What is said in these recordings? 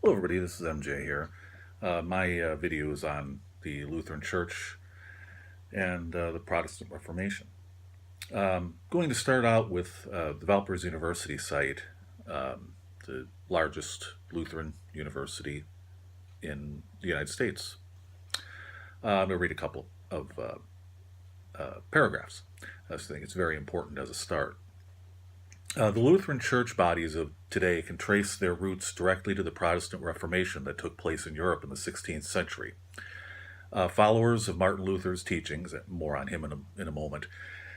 Hello everybody, this is MJ here. My video is on the Lutheran Church and the Protestant Reformation. Going to start out with the Valparaiso University site, the largest Lutheran university in the United States. I'm going to read a couple of paragraphs. I think it's very important as a start. The Lutheran church bodies of today can trace their roots directly to the Protestant Reformation that took place in Europe in the 16th century. Followers of Martin Luther's teachings, more on him in a moment,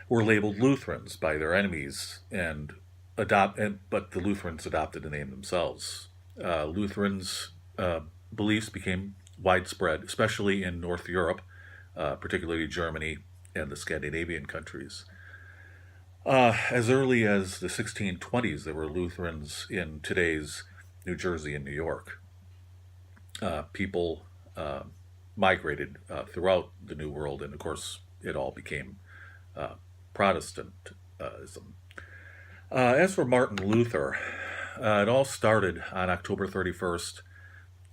were labeled Lutherans by their enemies, but the Lutherans adopted the name themselves. Lutherans' beliefs became widespread, especially in North Europe, particularly Germany and the Scandinavian countries. As early as the 1620s, there were Lutherans in today's New Jersey and New York. People migrated throughout the New World, and of course, it all became Protestantism. As for Martin Luther, it all started on October 31st,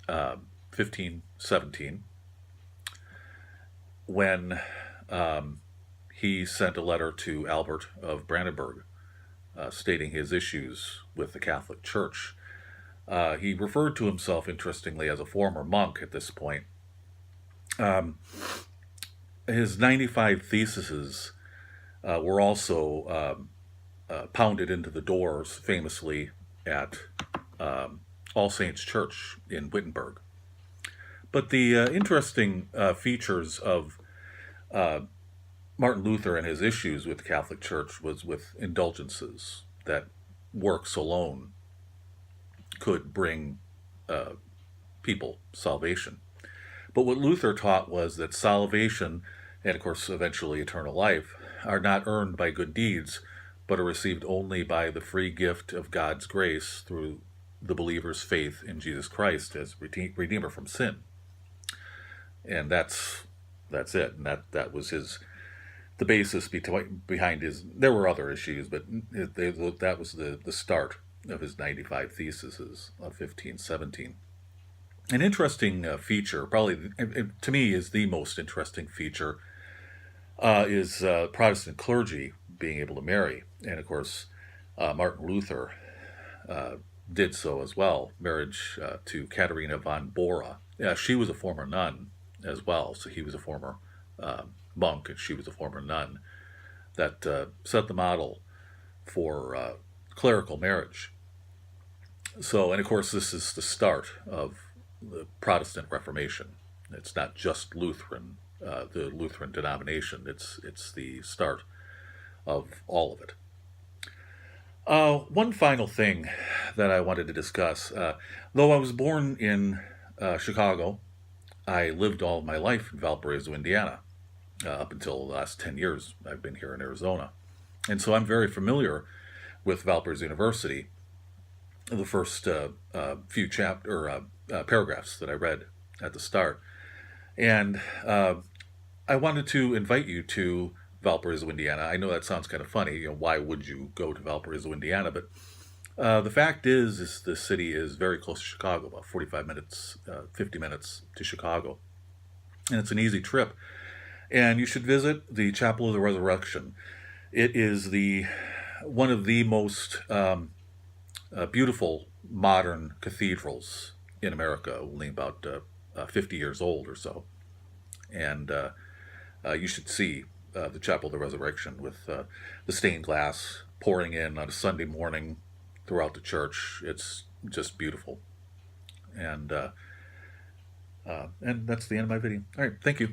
1517, when he sent a letter to Albert of Brandenburg stating his issues with the Catholic Church. He referred to himself, interestingly, as a former monk at this point. His 95 theses were also pounded into the doors, famously, at All Saints Church in Wittenberg. But the interesting features of Martin Luther and his issues with the Catholic Church was with indulgences, that works alone could bring people salvation. But what Luther taught was that salvation, and of course eventually eternal life, are not earned by good deeds, but are received only by the free gift of God's grace through the believer's faith in Jesus Christ as Redeemer from sin. And that's it. And that was the basis behind his. There were other issues, but that was the start of his 95 theses of 1517. An interesting feature, probably to me is the most interesting feature, is Protestant clergy being able to marry. And of course, Martin Luther did so as well. Marriage to Katharina von Bora. She was a former nun as well, so he was a former monk and she was a former nun. That set the model for clerical marriage. So, and of course, this is the start of the Protestant Reformation. It's not just Lutheran, the Lutheran denomination. It's the start of all of it. One final thing that I wanted to discuss. Though I was born in Chicago, I lived all my life in Valparaiso, Indiana. Up until the last 10 years, I've been here in Arizona. And so I'm very familiar with Valparaiso University. The first few paragraphs that I read at the start. And I wanted to invite you to Valparaiso, Indiana. I know that sounds kind of funny. Why would you go to Valparaiso, Indiana? But the fact is the city is very close to Chicago, about 45 minutes, 50 minutes to Chicago. And it's an easy trip. And you should visit the Chapel of the Resurrection. It is one of the most beautiful modern cathedrals in America, only about 50 years old or so. And you should see the Chapel of the Resurrection with the stained glass pouring in on a Sunday morning throughout the church. It's just beautiful. And that's the end of my video. All right, thank you.